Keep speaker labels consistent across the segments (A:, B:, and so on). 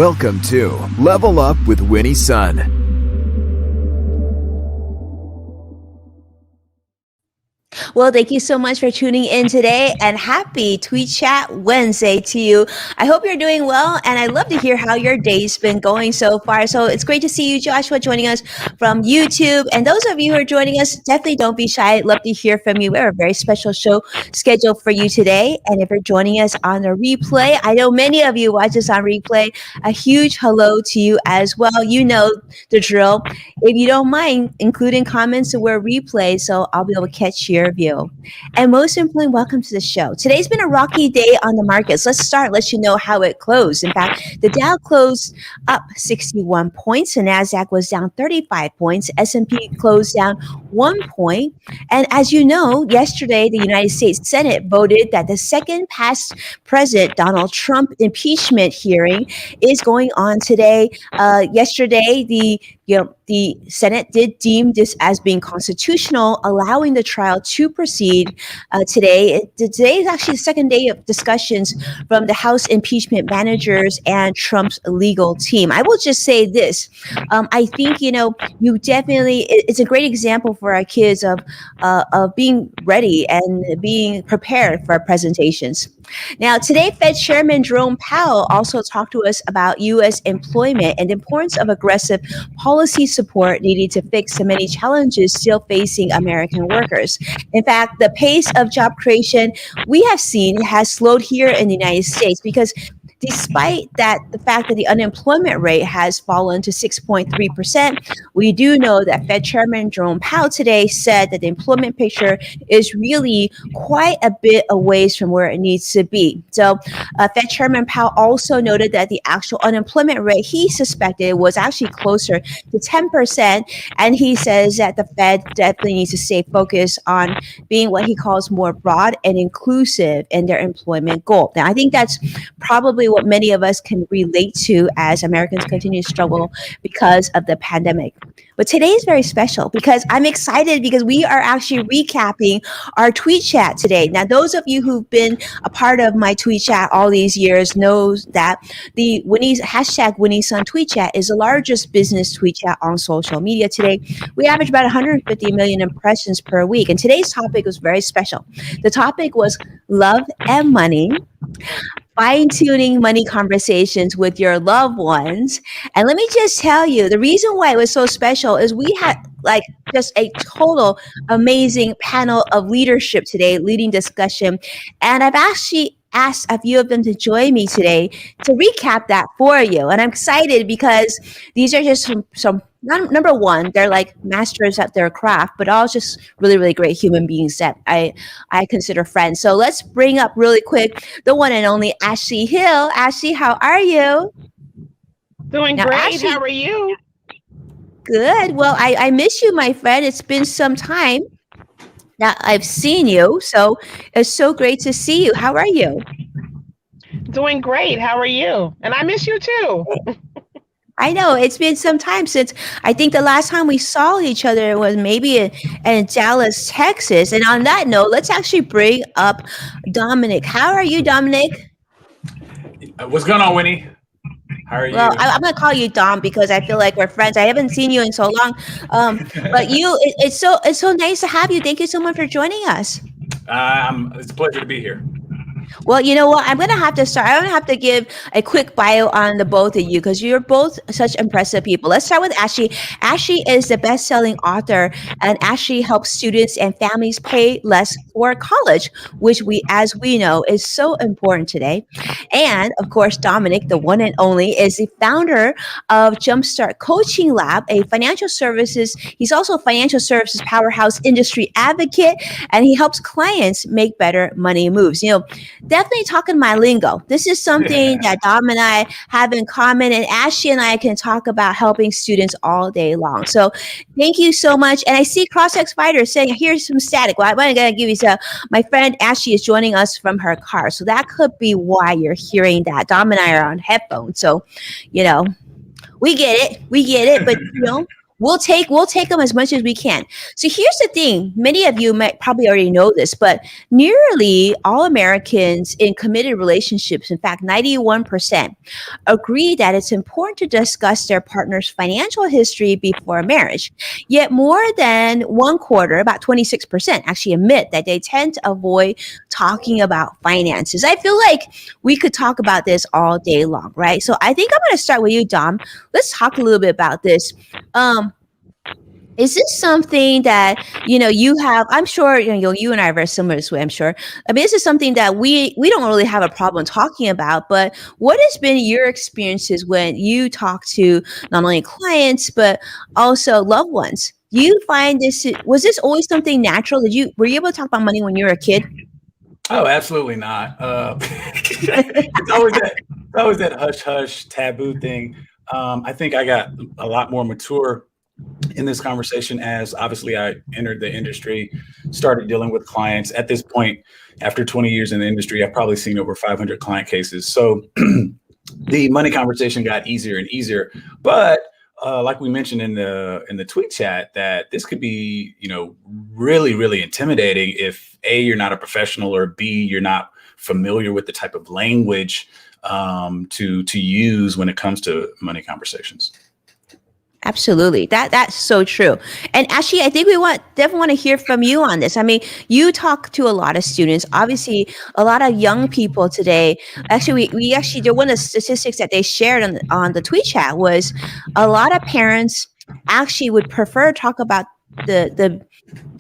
A: Welcome to Level Up with Winnie's Son.
B: Well, thank you so much for tuning in today, and happy Tweetchat Wednesday to you. I hope you're doing well, and I'd love to hear how your day's been going so far. So it's great to see you, Joshua, joining us from YouTube. And those of you who are joining us, definitely don't be shy. I'd love to hear from you. We have a very special show scheduled for you today. And if you're joining us on the replay, I know many of you watch us on replay. A huge hello to you as well. You know the drill. If you don't mind, including comments to where replay, so I'll be able to catch your view. And most importantly, welcome to the show. Today's been a rocky day on the markets. Let's start, let you know how it closed. In fact, the Dow closed up 61 points. The NASDAQ was down 35 points. S&P closed down 1 point. And as you know, yesterday, the United States Senate voted that the second past President Donald Trump impeachment hearing is going on today. Yesterday, the Senate did deem this as being constitutional, allowing the trial to proceed today. Today is actually the second day of discussions from the House impeachment managers and Trump's legal team. I will just say this. I think, you definitely, it's a great example for our kids of being ready and being prepared for our presentations. Now, today, Fed Chairman Jerome Powell also talked to us about U.S. employment and the importance of aggressive policy support needed to fix the many challenges still facing American workers. In fact, the pace of job creation we have seen has slowed here in the United States because despite that, the fact that the unemployment rate has fallen to 6.3%, we do know that Fed Chairman Jerome Powell today said that the employment picture is really quite a bit a ways from where it needs to be. So Fed Chairman Powell also noted that the actual unemployment rate he suspected was actually closer to 10%. And he says that the Fed definitely needs to stay focused on being what he calls more broad and inclusive in their employment goal. Now, I think that's probably what many of us can relate to as Americans continue to struggle because of the pandemic. But today is very special because I'm excited because we are actually recapping our tweet chat today. Now, those of you who've been a part of my tweet chat all these years knows that the hashtag Winnie's Son tweet chat is the largest business tweet chat on social media today. We average about 150 million impressions per week. And today's topic was very special. The topic was love and money, fine-tuning money conversations with your loved ones. And let me just tell you, the reason why it was so special is we had just a total amazing panel of leadership today, leading discussion. And I've actually asked a few of them to join me today to recap that for you. And I'm excited because these are just some number one, they're like masters at their craft, but all just really, really great human beings that I consider friends. So let's bring up really quick the one and only Ashley Hill. Ashley, how are you?
C: Doing great. Ashley, how are you?
B: Good. Well, I miss you, my friend. It's been some time that I've seen you. So it's so great to see you. How are you?
C: Doing great. How are you? And I miss you too.
B: I know it's been some time since I think the last time we saw each other was maybe in Dallas, Texas. And on that note, let's actually bring up Dominique. How are you, Dominique?
D: What's going on, Winnie? How are you?
B: Well, I'm going to call you Dom because I feel like we're friends. I haven't seen you in so long. But it's so nice to have you. Thank you so much for joining us.
D: It's a pleasure to be here.
B: Well, you know what? I'm going to have to start. I'm going to have to give a quick bio on the both of you because you're both such impressive people. Let's start with Ashley. Ashley is the best-selling author, and Ashley helps students and families pay less for college, which as we know, is so important today. And of course, Dominic, the one and only, is the founder of Jumpstart Coaching Lab, he's also a financial services powerhouse industry advocate, and he helps clients make better money moves. Definitely talking my lingo. This is something that Dom and I have in common, and Ashley and I can talk about helping students all day long. So thank you so much. And I see CrossX Fighter saying, here's some static. Well, I'm going to give you some. My friend Ashley is joining us from her car. So that could be why you're hearing that. Dom and I are on headphones. So, we get it. But, we'll take them as much as we can. So here's the thing. Many of you might probably already know this, but nearly all Americans in committed relationships, in fact, 91%, agree that it's important to discuss their partner's financial history before marriage. Yet more than one quarter, about 26%, actually admit that they tend to avoid talking about finances. I feel like we could talk about this all day long, right? So I think I'm going to start with you, Dom. Let's talk a little bit about this. Is this something that you have? I'm sure you and I are very similar this way. I'm sure. I mean, this is something that we don't really have a problem talking about. But what has been your experiences when you talk to not only clients but also loved ones? Do you find was this always something natural? Were you able to talk about money when you were a kid?
D: Oh, absolutely not. It's always that hush hush taboo thing. I think I got a lot more mature in this conversation as obviously I entered the industry, started dealing with clients. At this point, after 20 years in the industry, I've probably seen over 500 client cases. So the money conversation got easier and easier. But like we mentioned in the tweet chat, that this could be, really, really intimidating if A, you're not a professional, or B, you're not familiar with the type of language to use when it comes to money conversations.
B: Absolutely. That's so true. And actually, I think definitely want to hear from you on this. I mean, you talk to a lot of students, obviously a lot of young people today. Actually, we actually did one of the statistics that they shared on the tweet chat was a lot of parents actually would prefer to talk about the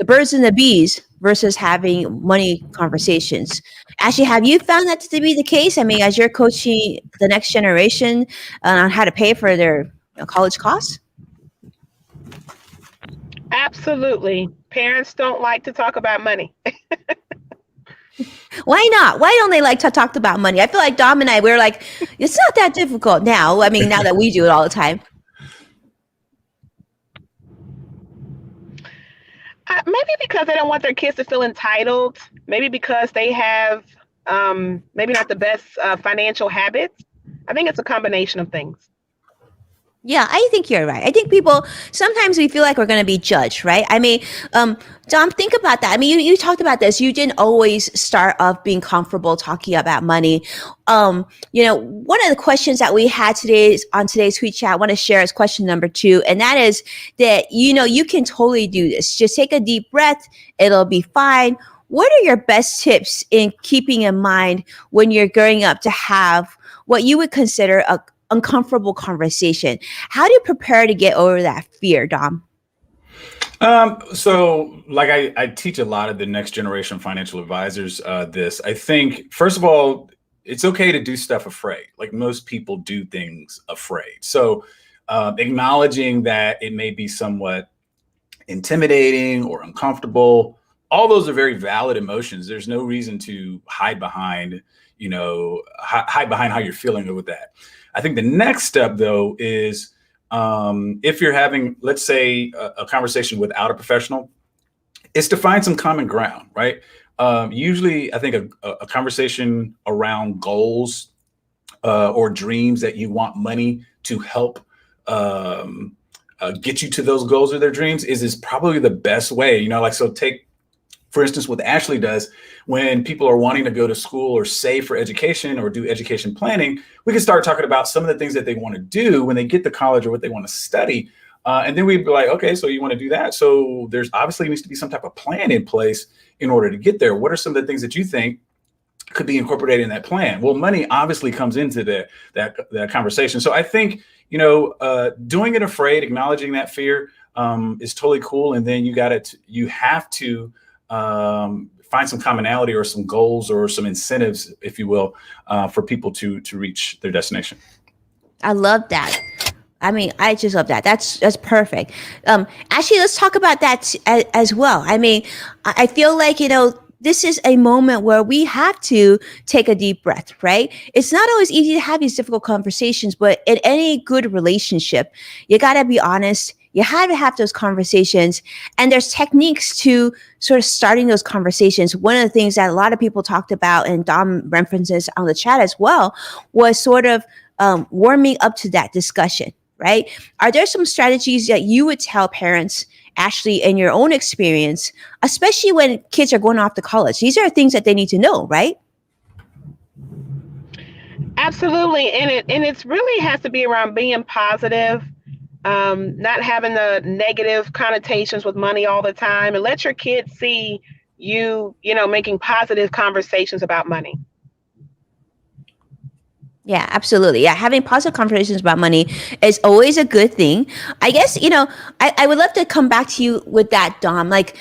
B: birds and the bees versus having money conversations. Actually, have you found that to be the case? I mean, as you're coaching the next generation on how to pay for their college costs?
C: Absolutely. Parents don't like to talk about money.
B: Why not? Why don't they like to talk about money? I feel like Dom and I, we're like, it's not that difficult now. I mean, now that we do it all the time.
C: Maybe because they don't want their kids to feel entitled. Maybe because they have maybe not the best financial habits. I think it's a combination of things.
B: Yeah, I think you're right. I think sometimes we feel like we're going to be judged, right? I mean, Dom, think about that. I mean, you talked about this. You didn't always start off being comfortable talking about money. One of the questions that we had on today's tweet chat, I want to share is question number 2. And that is that, you can totally do this. Just take a deep breath. It'll be fine. What are your best tips in keeping in mind when you're going up to have what you would consider a uncomfortable conversation? How do you prepare to get over that fear, Dom?
D: So like I teach a lot of the next generation financial advisors this. I think, first of all, it's okay to do stuff afraid. Like most people do things afraid. So acknowledging that it may be somewhat intimidating or uncomfortable, all those are very valid emotions. There's no reason to hide behind how you're feeling with that. I think the next step, though, is if you're having, let's say, a conversation without a professional, is to find some common ground, right? Usually, I think a conversation around goals or dreams that you want money to help get you to those goals or their dreams is probably the best way. So take, for instance, what Ashley does when people are wanting to go to school or save for education or do education planning. We can start talking about some of the things that they want to do when they get to college or what they want to study. And then we'd be like, okay, so you want to do that. So there's obviously needs to be some type of plan in place in order to get there. What are some of the things that you think could be incorporated in that plan? Well, money obviously comes into that conversation. So I think, doing it afraid, acknowledging that fear is totally cool. And then you have to find some commonality or some goals or some incentives, if you will, for people to reach their destination.
B: I love that. I mean, I just love that. That's perfect. Actually, let's talk about that as well. I mean, I feel like, this is a moment where we have to take a deep breath, right? It's not always easy to have these difficult conversations, but in any good relationship, you got to be honest. You have to have those conversations, and there's techniques to sort of starting those conversations. One of the things that a lot of people talked about, and Dom references on the chat as well, was sort of warming up to that discussion, right? Are there some strategies that you would tell parents, Ashley, in your own experience, especially when kids are going off to college? These are things that they need to know, right?
C: Absolutely, and it's really has to be around being positive, not having the negative connotations with money all the time, and let your kids see you making positive conversations about money.
B: Yeah, absolutely. Yeah, having positive conversations about money is always a good thing. I guess, I would love to come back to you with that, Dom. Like,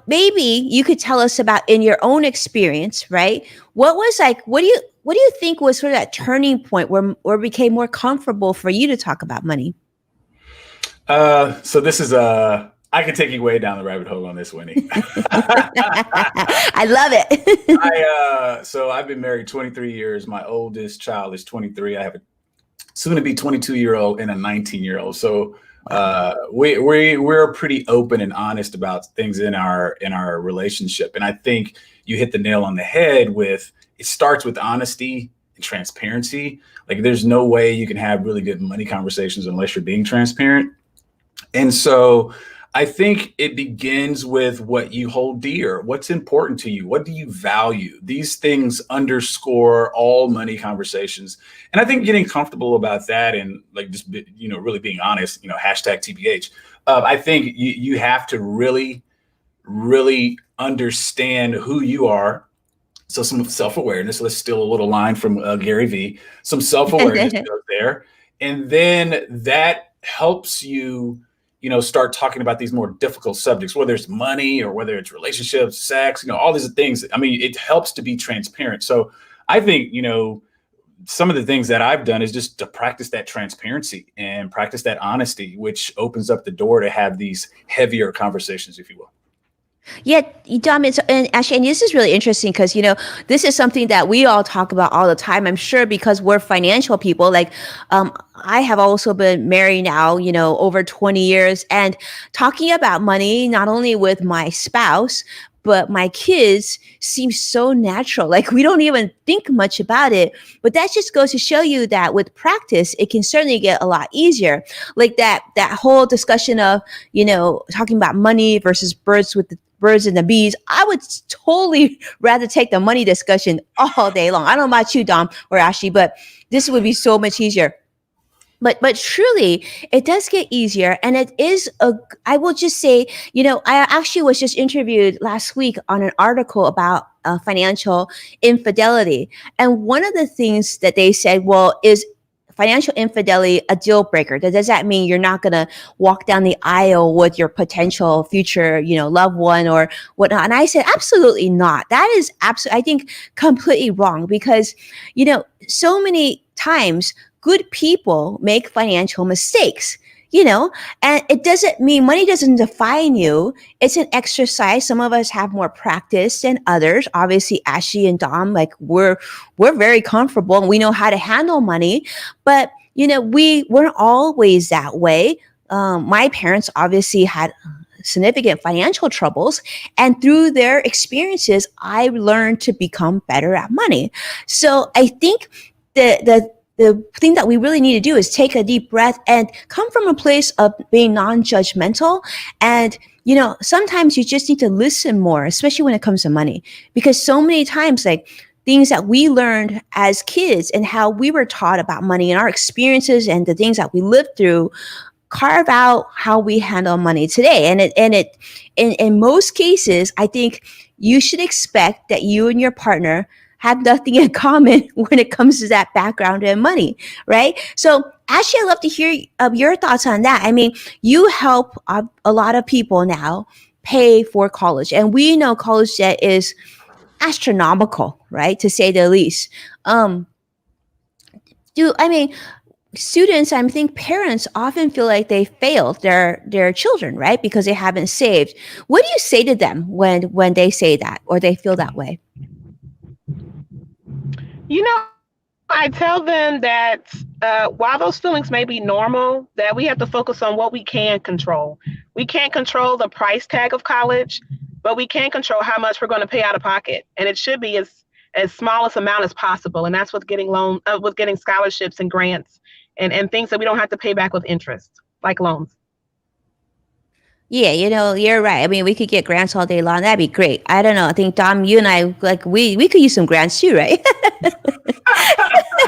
B: maybe you could tell us about in your own experience, right? What do you think was sort of that turning point where it became more comfortable for you to talk about money?
D: So this is I could take you way down the rabbit hole on this, Winnie.
B: I love it.
D: So I've been married 23 years. My oldest child is 23. I have a soon to be 22-year-old and a 19-year-old. So we're pretty open and honest about things in our relationship. And I think you hit the nail on the head with it starts with honesty and transparency. Like there's no way you can have really good money conversations unless you're being transparent. And so I think it begins with what you hold dear, what's important to you, what do you value? These things underscore all money conversations. And I think getting comfortable about that and like just, really being honest, hashtag TBH. I think you have to really, really understand who you are. So some self-awareness, let's steal a little line from Gary Vee, some self-awareness goes there. And then that helps you start talking about these more difficult subjects, whether it's money or whether it's relationships, sex, all these things. I mean, it helps to be transparent. So I think, some of the things that I've done is just to practice that transparency and practice that honesty, which opens up the door to have these heavier conversations, if you will.
B: Yeah, Dom, and actually, and this is really interesting because, this is something that we all talk about all the time. I'm sure because we're financial people. Like, I have also been married now, over 20 years, and talking about money, not only with my spouse, but my kids seems so natural. Like we don't even think much about it, but that just goes to show you that with practice, it can certainly get a lot easier. Like that whole discussion of, talking about money versus birds and the bees. I would totally rather take the money discussion all day long. I don't know about you, Dom or Ashley, but this would be so much easier. But truly, it does get easier. And I will just say, I actually was just interviewed last week on an article about financial infidelity. And one of the things that they said, well, is financial infidelity a deal breaker? Does that mean you're not going to walk down the aisle with your potential future, loved one or whatnot? And I said, absolutely not. That is absolutely, I think, completely wrong because, so many times good people make financial mistakes, and it doesn't mean money doesn't define you. It's an exercise. Some of us have more practice than others. Obviously, Ashley and Dom, like we're very comfortable and we know how to handle money, but we weren't always that way. My parents obviously had significant financial troubles, and through their experiences, I learned to become better at money. So I think the thing that we really need to do is take a deep breath and come from a place of being non-judgmental. And, sometimes you just need to listen more, especially when it comes to money, because so many times, like things that we learned as kids and how we were taught about money and our experiences and the things that we lived through carve out how we handle money today. And in most cases, I think you should expect that you and your partner have nothing in common when it comes to that background and money, right? So Ashley, I'd love to hear your thoughts on that. I mean, you help a lot of people now pay for college, and we know college debt is astronomical, right? To say the least. Students, I think parents often feel like they failed their children, right? Because they haven't saved. What do you say to them when they say that or they feel that way?
C: I tell them that while those feelings may be normal, that we have to focus on what we can control. We can't control the price tag of college, but we can control how much we're going to pay out of pocket. And it should be as small as amount as possible. And that's with getting scholarships and grants and things that we don't have to pay back with interest, like loans.
B: Yeah, you're right. I mean, we could get grants all day long. That'd be great. I don't know. I think Dom, you and I, like, we could use some grants too, right?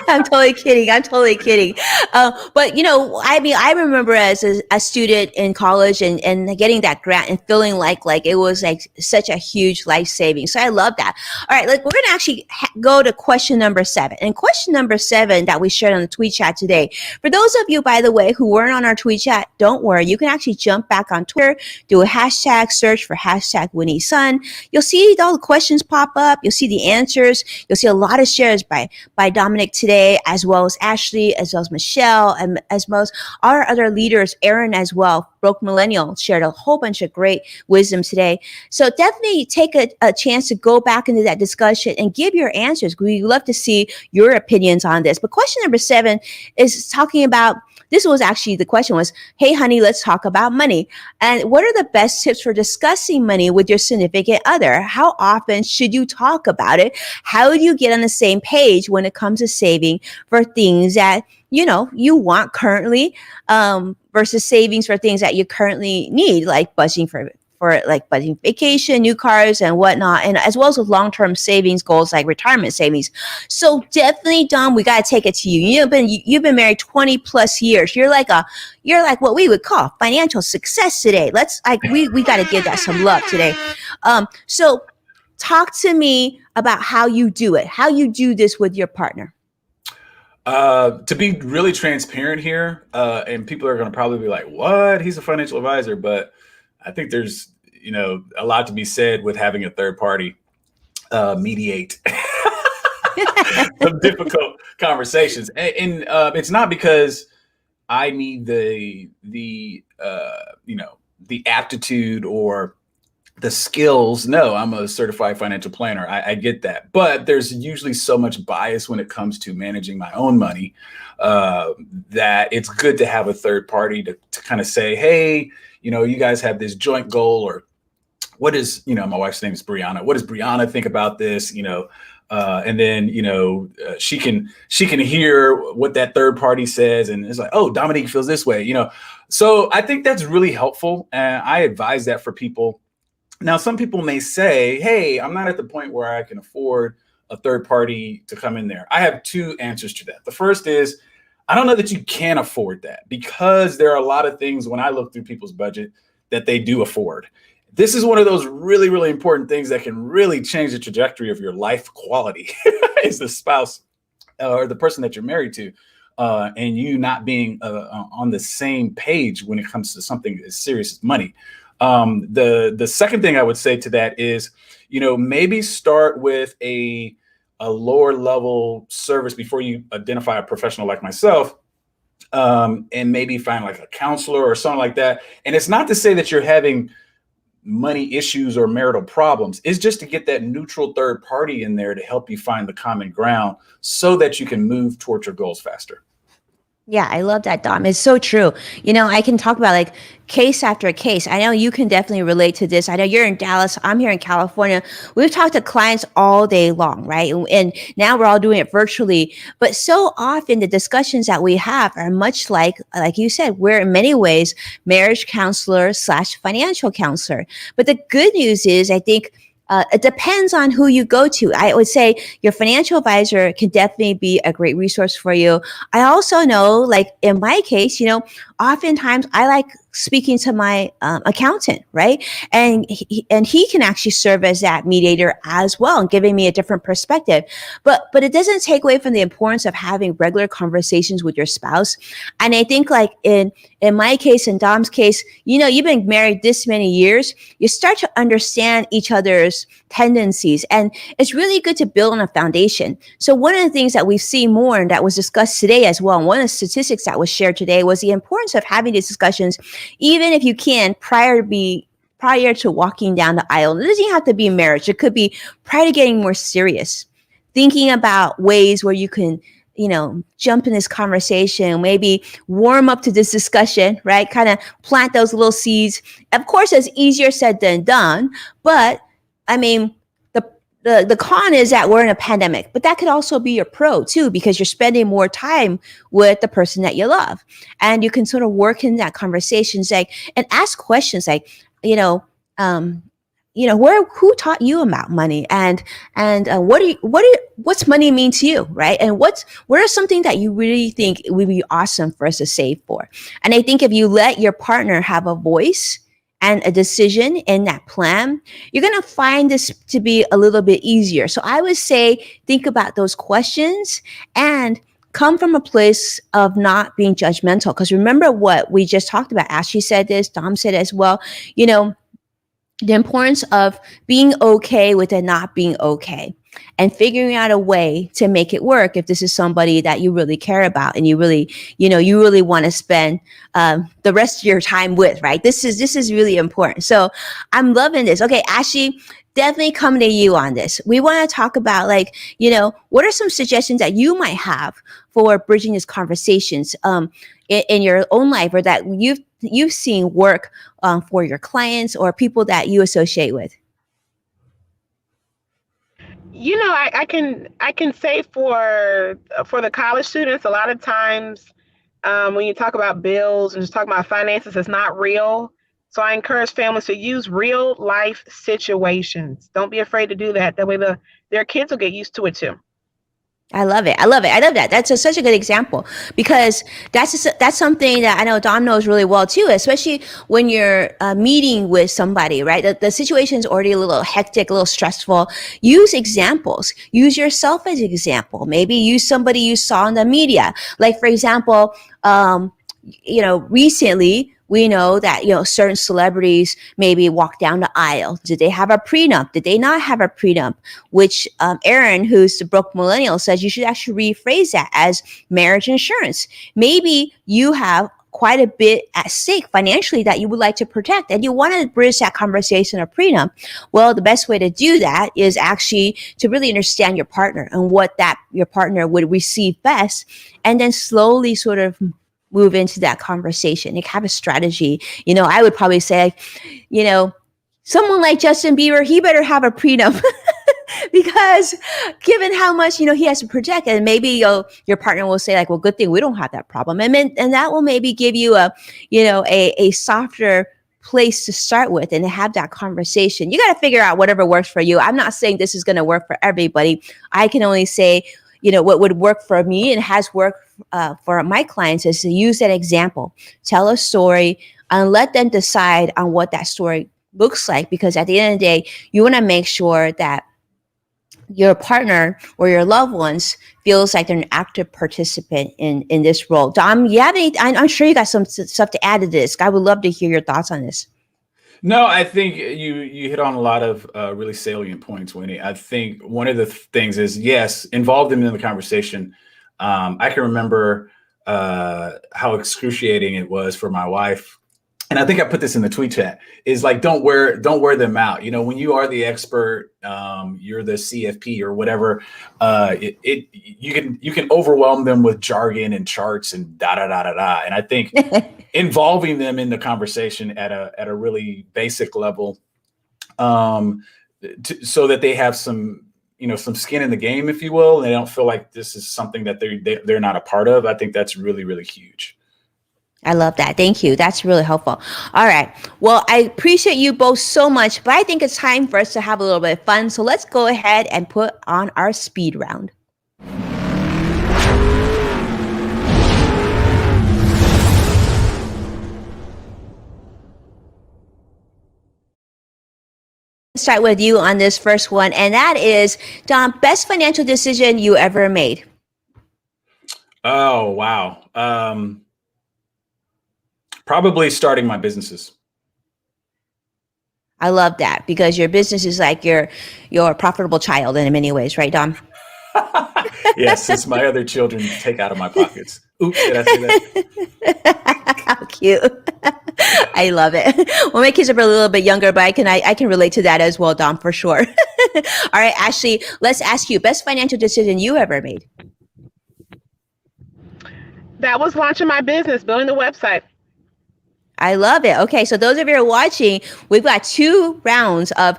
B: I'm totally kidding. I'm totally kidding. But I mean, I remember as a student in college and getting that grant and feeling like it was like such a huge life saving. So I love that. All right, like we're gonna actually go to question number 7. And question number 7 that we shared on the tweet chat today. For those of you, by the way, who weren't on our tweet chat, don't worry. You can actually jump back on Twitter, do a hashtag search for hashtag Winnie Sun. You'll see all the questions pop up. You'll see the answers. You'll see a lot of shares by Dominique today, as well as Ashley, as well as Michelle, and as well as our other leaders, Aaron as well. Broke Millennial shared a whole bunch of great wisdom today. So definitely take a chance to go back into that discussion and give your answers. We love to see your opinions on this. But question number 7 is talking about, this was actually, the question was, hey, honey, let's talk about money. And what are the best tips for discussing money with your significant other? How often should you talk about it? How do you get on the same page when it comes to saving for things that, you want currently, versus savings for things that you currently need, like budgeting for like budgeting vacation, new cars and whatnot, and as well as with long-term savings goals like retirement savings. So definitely, Dom, we got to take it to you. You've been married 20 plus years. You're like what we would call financial success today. We got to give that some love today. So talk to me about how you do it, how you do this with your partner.
D: To be really transparent here, and people are going to probably be like, what? He's a financial advisor. But I think there's, a lot to be said with having a third party mediate some difficult conversations. And it's not because I need the aptitude or the skills. No, I'm a certified financial planner. I get that. But there's usually so much bias when it comes to managing my own money that it's good to have a third party to kind of say, hey, you guys have this joint goal, or what is, my wife's name is Brianna. What does Brianna think about this? And then, she can hear what that third party says. And it's like, oh, Dominique feels this way, So I think that's really helpful. And I advise that for people. Now, some people may say, hey, I'm not at the point where I can afford a third party to come in there. I have 2 answers to that. The first is, I don't know that you can afford that, because there are a lot of things when I look through people's budget that they do afford. This is one of those really, really important things that can really change the trajectory of your life quality is the spouse or the person that you're married to, and you not being on the same page when it comes to something as serious as money. The second thing I would say to that is, maybe start with a lower level service before you identify a professional like myself, and maybe find like a counselor or something like that. And it's not to say that you're having money issues or marital problems. It's just to get that neutral third party in there to help you find the common ground so that you can move towards your goals faster.
B: Yeah, I love that, Dom. It's so true. I can talk about like case after case. I know you can definitely relate to this. I know you're in Dallas. I'm here in California. We've talked to clients all day long, right? And now we're all doing it virtually. But so often the discussions that we have are much like you said, we're in many ways marriage counselor / financial counselor. But the good news is, I think, it depends on who you go to. I would say your financial advisor can definitely be a great resource for you. I also know, like in my case, oftentimes I like speaking to my accountant, right? And he can actually serve as that mediator as well, and giving me a different perspective. But it doesn't take away from the importance of having regular conversations with your spouse. And I think like in my case, in Dom's case, you've been married this many years, you start to understand each other's tendencies. And it's really good to build on a foundation. So one of the things that we see more, and that was discussed today as well, and one of the statistics that was shared today, was the importance of having these discussions, even if you can, prior to walking down the aisle. It doesn't have to be marriage. It could be prior to getting more serious, thinking about ways where you can, jump in this conversation, maybe warm up to this discussion, right? Kind of plant those little seeds. Of course, it's easier said than done, but I mean, the con is that we're in a pandemic, but that could also be your pro too, because you're spending more time with the person that you love, and you can sort of work in that conversations like and ask questions like, you know, um, who taught you about money, and what's money mean to you, right? And what are something that you really think would be awesome for us to save for? And I think if you let your partner have a voice and a decision in that plan, you're going to find this to be a little bit easier. So I would say, think about those questions and come from a place of not being judgmental. Because remember what we just talked about. Ashley said this, Dom said as well, the importance of being okay with it not being okay, and figuring out a way to make it work if this is somebody that you really care about and you really want to spend the rest of your time with, right? This is really important. So I'm loving this. Okay, Ashley, definitely coming to you on this. We want to talk about what are some suggestions that you might have for bridging these conversations in your own life, or that you've seen work for your clients or people that you associate with?
C: I can say for the college students, a lot of times when you talk about bills and just talk about finances, it's not real. So I encourage families to use real life situations. Don't be afraid to do that. That way their kids will get used to it too.
B: I love it. I love that. That's such a good example, because that's something that I know Dom knows really well too, especially when you're meeting with somebody, right? The situation is already a little hectic, a little stressful. Use examples. Use yourself as an example. Maybe use somebody you saw in the media. Like, for example, recently, we know that, certain celebrities maybe walk down the aisle. Did they have a prenup? Did they not have a prenup? Which Aaron, who's the broke millennial, says you should actually rephrase that as marriage insurance. Maybe you have quite a bit at stake financially that you would like to protect, and you want to bridge that conversation of prenup. Well, the best way to do that is actually to really understand your partner and what that your partner would receive best, and then slowly sort of move into that conversation. Like, have a strategy. I would probably say, someone like Justin Bieber, he better have a prenup because given how much, he has to protect, and maybe your partner will say like, well, good thing we don't have that problem. And that will maybe give you a softer place to start with and to have that conversation. You got to figure out whatever works for you. I'm not saying this is going to work for everybody. I can only say, what would work for me and has worked for my clients is to use that example, tell a story, and let them decide on what that story looks like. Because at the end of the day, you want to make sure that your partner or your loved ones feels like they're an active participant in this role. Dom, you have any? I'm sure you got some stuff to add to this. I would love to hear your thoughts on this.
D: No, I think you hit on a lot of really salient points, Winnie. I think one of the things is, yes, involve them in the conversation. I can remember how excruciating it was for my wife, and I think I put this in the tweet chat, is like, don't wear them out. When you are the expert, you're the CFP or whatever, you can overwhelm them with jargon and charts and da da da da da. And I think involving them in the conversation at a really basic level, so that they have some skin in the game, if you will, and they don't feel like this is something that they're not a part of. I think that's really, really huge.
B: I love that. Thank you. That's really helpful. All right. Well, I appreciate you both so much, but I think it's time for us to have a little bit of fun. So let's go ahead and put on our speed round. Start with you on this first one, and that is, Dom, best financial decision you ever made.
D: Oh, wow. Probably starting my businesses.
B: I love that, because your business is like your profitable child in many ways, right, Dom?
D: Yes, since my other children take out of my pockets. Oops, did I say that?
B: How cute. I love it. Well, my kids are a little bit younger, but I can relate to that as well, Dom, for sure. All right, Ashley, let's ask you, best financial decision you ever made.
C: That was launching my business, building the website.
B: I love it. Okay, so those of you who are watching, we've got 2 rounds of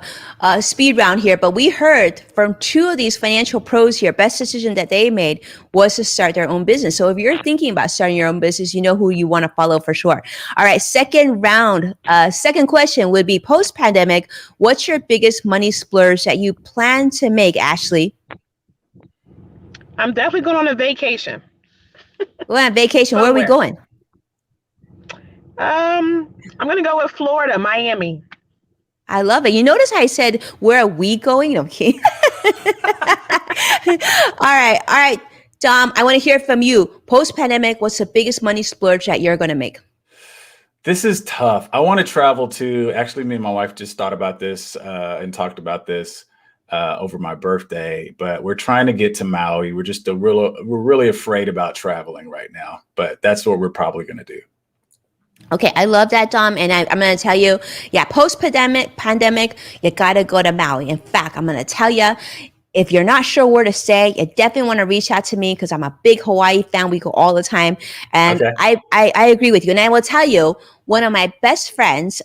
B: speed round here, but we heard from 2 of these financial pros here. Best decision that they made was to start their own business. So if you're thinking about starting your own business, you know who you want to follow for sure. All right, second round. Second question would be post-pandemic, what's your biggest money splurge that you plan to make, Ashley?
C: I'm definitely going on a vacation.
B: Going on vacation. Where are we going?
C: I'm gonna go with Florida, Miami.
B: I love it. You notice I said, where are we going? Okay. All right. Dom, I want to hear from you. Post-pandemic, what's the biggest money splurge that you're going to make?
D: This is tough. I want to travel to, actually, me and my wife just thought about this and talked about this over my birthday, but we're trying to get to Maui. We're really afraid about traveling right now, but that's what we're probably going to do.
B: Okay, I love that, Dom. And I'm going to tell you, post-pandemic, you got to go to Maui. In fact, I'm going to tell you, if you're not sure where to stay, you definitely want to reach out to me because I'm a big Hawaii fan. We go all the time. And okay. I agree with you. And I will tell you, one of my best friends,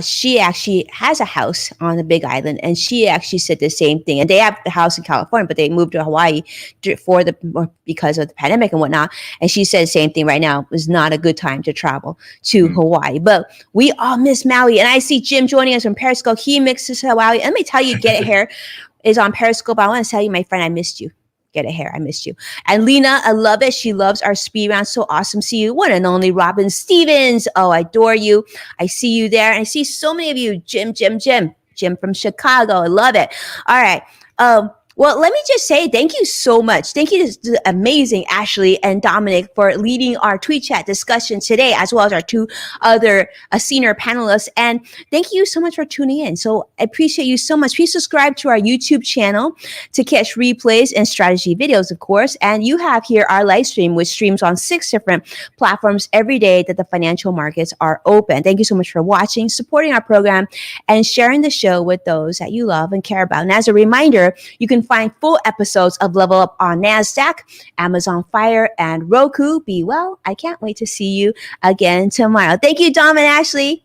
B: she actually has a house on the Big Island, and she actually said the same thing. And they have the house in California, but they moved to Hawaii because of the pandemic and whatnot. And she said the same thing. Right now is not a good time to travel to Hawaii, but we all miss Maui. And I see Jim joining us from Periscope. He mixes Hawaii. Let me tell you, Get It Hair is on Periscope. I want to tell you, my friend, I missed you. Get It Hair. I missed you. And Lena, I love it. She loves our speed round. So awesome. See you. One and only Robin Stevens. Oh, I adore you. I see you there. And I see so many of you. Jim from Chicago. I love it. All right. Well, let me just say thank you so much. Thank you to the amazing Ashley and Dominic for leading our tweet chat discussion today, as well as our 2 other senior panelists. And thank you so much for tuning in. So I appreciate you so much. Please subscribe to our YouTube channel to catch replays and strategy videos, of course. And you have here our live stream, which streams on 6 different platforms every day that the financial markets are open. Thank you so much for watching, supporting our program, and sharing the show with those that you love and care about. And as a reminder, you can find full episodes of Level Up on NASDAQ, Amazon Fire, and Roku. Be well. I can't wait to see you again tomorrow. Thank you, Dom and Ashley.